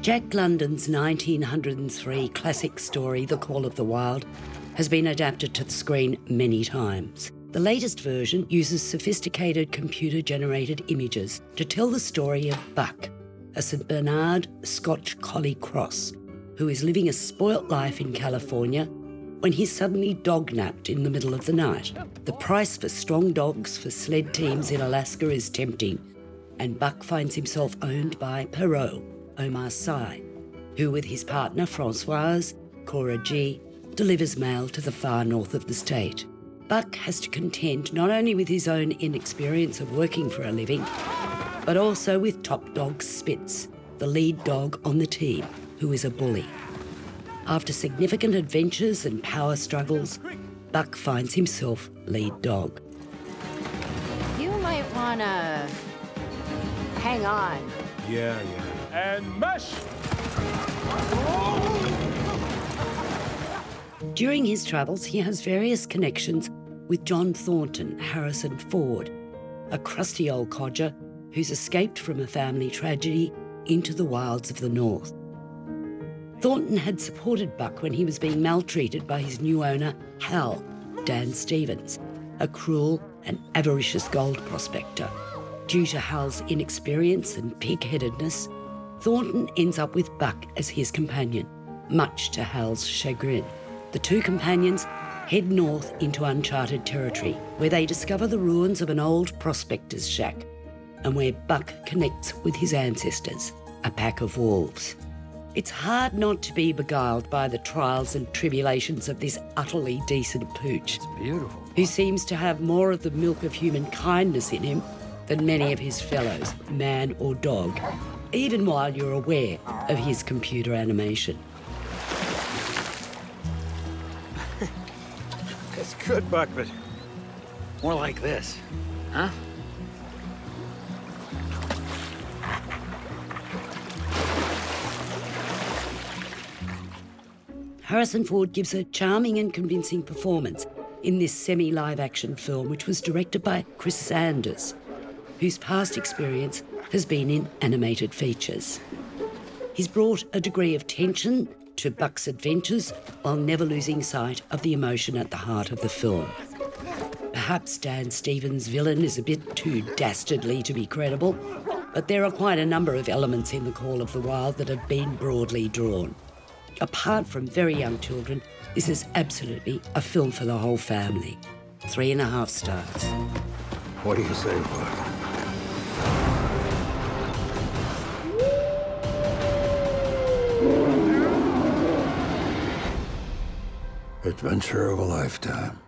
Jack London's 1903 classic story, The Call of the Wild, has been adapted to the screen many times. The latest version uses sophisticated computer-generated images to tell the story of Buck, a St Bernard Scotch Collie cross, who is living a spoilt life in California when he's suddenly dog-napped in the middle of the night. The price for strong dogs for sled teams in Alaska is tempting, and Buck finds himself owned by Perot, Omar Sy, who with his partner Françoise, Cora G, delivers mail to the far north of the state. Buck has to contend not only with his own inexperience of working for a living, but also with top dog Spitz, the lead dog on the team, who is a bully. After significant adventures and power struggles, Buck finds himself lead dog. You might wanna hang on. Yeah. And mesh! During his travels, he has various connections with John Thornton, Harrison Ford, a crusty old codger who's escaped from a family tragedy into the wilds of the north. Thornton had supported Buck when he was being maltreated by his new owner, Hal, Dan Stevens, a cruel and avaricious gold prospector. Due to Hal's inexperience and pig-headedness, Thornton ends up with Buck as his companion, much to Hal's chagrin. The two companions head north into uncharted territory, where they discover the ruins of an old prospector's shack, and where Buck connects with his ancestors, a pack of wolves. It's hard not to be beguiled by the trials and tribulations of this utterly decent pooch. It's beautiful. Who seems to have more of the milk of human kindness in him than many of his fellows, man or dog, even while you're aware of his computer animation. It's good, Buck, but more like this, huh? Harrison Ford gives a charming and convincing performance in this semi-live action film, which was directed by Chris Sanders, whose past experience has been in animated features. He's brought a degree of tension to Buck's adventures while never losing sight of the emotion at the heart of the film. Perhaps Dan Stevens' villain is a bit too dastardly to be credible, but there are quite a number of elements in The Call of the Wild that have been broadly drawn. Apart from very young children, this is absolutely a film for the whole family. 3.5 stars. What do you say, Buck? Adventure of a lifetime.